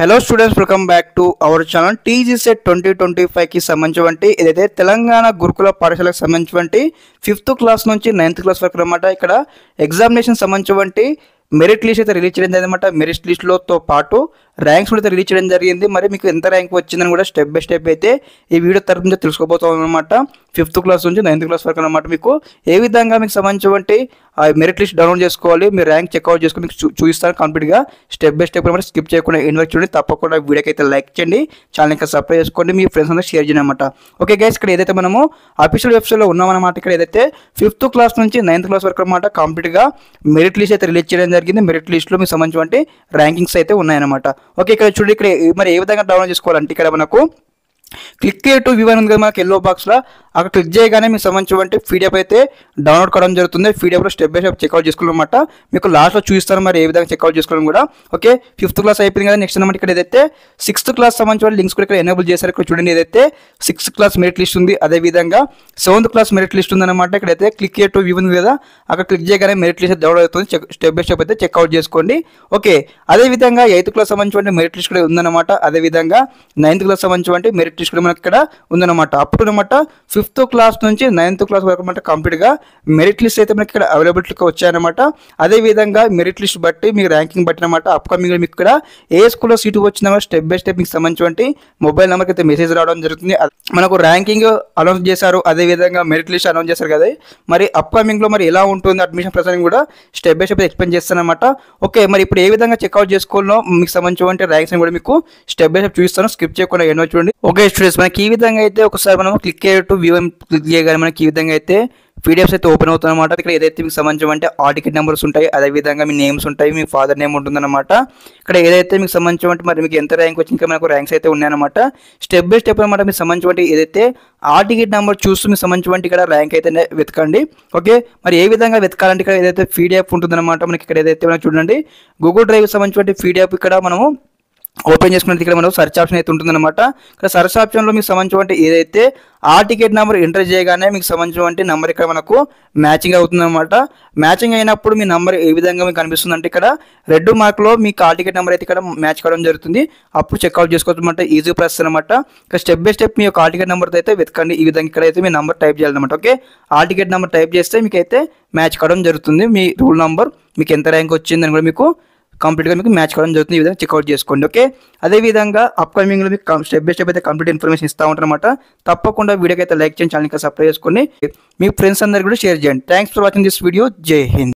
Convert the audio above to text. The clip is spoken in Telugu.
Hello students, welcome back to our channel. TGSET 2025కి సంబంధించి ఇదైతే తెలంగాణ గురుకుల పాఠశాలకు సంబంధించి 5th క్లాస్ నుంచి 9th క్లాస్ వరకు అనమాట. ఇక్కడ ఎగ్జామినేషన్ సంబంధించి మెరిట్ లిస్ట్ అయితే రిలీజ్ చేయడం జరిగింది అనమాట. మెరిట్ లిస్ట్తో పాటు ర్యాంక్స్ కూడా రిలీజ్ చేయడం జరిగింది. మరి మీకు ఎంత ర్యాంక్ వచ్చిందని కూడా స్టెప్ బై స్టెప్ అయితే ఈ వీడియో తరఫు నుంచి తెలుసుకోబోతాం అనమాట. 5th క్లాస్ నుంచి 9th క్లాస్ వరకు అనమాట. మీకు ఏ విధంగా మీకు సంబంధించి మెరిట్ లిస్ట్ డౌన్లోడ్ చేసుకోవాలి, మీ ర్యాంక్ చెక్అవుట్ చేసుకుని మీకు చూపిస్తాను కంప్లీట్గా స్టెప్ బై స్టెప్ అనమాట. స్కిప్ చేయకుండా ఇన్వైట్ చూడండి. తప్పకుండా వీడియోకి అయితే లైక్ చేయండి, ఛానల్ ఇంకా సబ్స్క్రైబ్ చేసుకోండి, మీ ఫ్రెండ్స్ అందరూ షేర్ చేయండి అనమాట. ఓకే గైస్, ఇక్కడ ఏదైతే మనము అఫీషియల్ వెబ్సైట్లో ఉన్నామన్నమాట. ఇక్కడ ఏదైతే 5th క్లాస్ నుంచి 9th క్లాస్ వరకు అనమాట కంప్లీట్గా మెరిట్ లిస్ట్ అయితే రిలీజ్ చేయడం జరిగింది. మెరిట్ లిస్ట్లో మీకు సంబంధించి ర్యాంకింగ్స్ అయితే ఉన్నాయన్నమాట. ఓకే, ఇక్కడ చూడండి, ఇక్కడ మరి ఏ విధంగా డౌన్లోడ్ చేసుకోవాలంటే ఇక్కడ మనకు క్లిక్ టు వ్యూ అని ఉంది కదా మనకి ఎల్లో బాక్స్లో, అక్కడ క్లిక్ చేయగానే మీకు సంబంధించి పీడిఎఫ్ అయితే డౌన్లోడ్ కావడం జరుగుతుంది. పీడిఎఫ్లో స్టెప్ బై స్టెప్ చెక్అవుట్ చేసుకోవాలన్నమాట. మీకు లాస్ట్లో చూపిస్తాను మరి ఏ విధంగా చెక్అవుట్ చేసుకోవడం కూడా. ఓకే, 5th క్లాస్ అయిపోయింది కదా. నెక్స్ట్ అనమాట ఇక్కడ ఏదైతే 6th క్లాస్ సంబంధించిన లింక్స్ కూడా ఇక్కడ ఎనేబుల్ చేశారు. ఇక్కడ చూడండి, ఏదైతే 6th క్లాస్ మెరిట్ లిస్ట్ ఉంది, అదేవిధంగా 7th క్లాస్ మెరిట్ లిస్ట్ ఉందన్నమాట. ఇక్కడైతే క్లిక్ టు వ్యూ ఉంది కదా, అక్కడ క్లిక్ చేయగానే మెరిట్ లిస్ట్ డౌన్లోడ్ అవుతుంది. స్టెప్ బై స్టెప్ అయితే చెక్అవుట్ చేసుకోండి. ఓకే, అదేవిధంగా 8th క్లాస్ సంబంధించిన మెరిట్ లిస్ట్ కూడా ఉందన్నమాట. అదేవిధంగా 9th క్లాస్ సంబంధించిన మెరిట్ లిస్ట్ కూడా మనకి ఇక్కడ ఉందన్నమాట. అప్పుడు అనమాట 5th క్లాస్ నుంచి 9th క్లాస్ వరకు అనమాట కంప్లీట్గా మెరిట్ లిస్ట్ అయితే మనకి ఇక్కడ అవైలబిలిటీగా వచ్చాయన్నమాట. అదేవిధంగా మెరిట్ లిస్ట్ బట్టి మీ ర్యాంకింగ్ బట్టి అనమాట అప్కమింగ్ మీకు ఇక్కడ ఏ స్కూల్లో సీటు వచ్చిందో స్టెప్ బై స్టెప్ మీకు సంబంధించి మొబైల్ నెంబర్కి అయితే మెసేజ్ రావడం జరుగుతుంది. మనకు ర్యాంకింగ్ అనౌన్స్ చేశారు, అదేవిధంగా మెరిట్ లిస్ట్ అనౌన్స్ చేశారు కదా. మరి అప్కమింగ్లో మరి ఎలా ఉంటుంది అడ్మిషన్ ప్రొసెసింగ్ కూడా స్టెప్ బై స్టెప్ ఎక్స్ప్లెయిన్ చేస్తానమాట. ఓకే, మరి ఇప్పుడు ఏ విధంగా చెక్అవుట్ చేసుకోవాలో మీకు సంబంధించి ర్యాంక్స్ కూడా మీకు స్టెప్ బై స్టెప్ చూపిస్తాను. స్కిప్ చేయకుండా ఎన్నో చూడండి. ఓకే స్టూడెంట్స్, మనకి ఈ విధంగా అయితే ఒకసారి మనం క్లిక్ టు వ్యూ క్లిక్ చేయగానే మనకి ఈ విధంగా అయితే పీడిఎఫ్స్ అయితే ఓపెన్ అవుతుంది అనమాట. ఇక్కడ ఏదైతే మీకు సంబంధించి ఆ టికెట్ నెంబర్స్ ఉంటాయి, అదేవిధంగా మీ నేమ్స్ ఉంటాయి, మీ ఫాదర్ నేమ్ ఉంటుందన్నమాట. ఇక్కడ ఏదైతే మీకు సంబంధించి మరి మీకు ఎంత ర్యాంక్ వచ్చింది, ఇంకా మనకు ర్యాంక్స్ అయితే ఉన్నాయన్నమాట. స్టెప్ బై స్టెప్ అనమాట. మీకు సంబంధించి ఏదైతే ఆ టికెట్ నెంబర్ చూస్తూ మీకు సంబంధించి ఇక్కడ ర్యాంక్ అయితే వెతకండి. ఓకే, మరి ఏ విధంగా వెతకాలంటే ఇక్కడ ఏదైతే పీడిఎఫ్ ఉంటుందన్నమాట. మనకి ఇక్కడ ఏదైతే మనం చూడండి గూగుల్ డ్రైవ్ సంబంధించి పీడిఎఫ్ ఇక్కడ మనము ఓపెన్ చేసుకున్నది. ఇక్కడ మనకు సర్చ్ ఆప్షన్ అయితే ఉంటుందన్నమాట. ఇక్కడ సర్చ్ ఆప్షన్లో మీకు సంబంధించి ఏదైతే ఆ టికెట్ నెంబర్ ఎంటర్ చేయగానే మీకు సంబంధించి నెంబర్ ఇక్కడ మనకు మ్యాచింగ్ అవుతుందన్నమాట. మ్యాచింగ్ అయినప్పుడు మీ నెంబర్ ఏ విధంగా మీకు కనిపిస్తుంది అంటే ఇక్కడ రెడ్ మార్క్లో మీకు ఆ టికెట్ నెంబర్ అయితే ఇక్కడ మ్యాచ్ కావడం జరుగుతుంది. అప్పుడు చెక్అవుట్ చేసుకోవచ్చు అనమాట. ఈజీ ప్రాసెస్ అనమాట. ఇక్కడ స్టెప్ బై స్టెప్ మీ యొక్క ఆ టికెట్ నెంబర్తో అయితే వెతకండి. ఈ విధంగా ఇక్కడ అయితే మీ నెంబర్ టైప్ చేయాలన్నమాట. ఓకే, ఆ టికెట్ నెంబర్ టైప్ చేస్తే మీకు అయితే మ్యాచ్ కావడం జరుగుతుంది. మీ రూల్ నెంబర్ మీకు ఎంత ర్యాంక్ వచ్చిందని కూడా మీకు కంప్లీట్గా మీకు మ్యాచ్ కావడం జరుగుతుంది. ఈ విధంగా చెక్అవుట్ చేసుకోండి. ఓకే, అదేవిధంగా అప్కమింగ్లో మీకు స్టెప్ బై స్టెప్ అయితే కంప్లీట్ ఇన్ఫర్మేషన్ ఇస్తూ ఉంటారన్నమాట. తప్పకుండా వీడియోకి అయితే లైక్ చేయండి, ఛానల్ ఇంకా సబ్స్క్రైబ్ చేసుకొని మీ ఫ్రెండ్స్ అందరికీ కూడా షేర్ చేయండి. Thanks for watching this video. జై హింద్.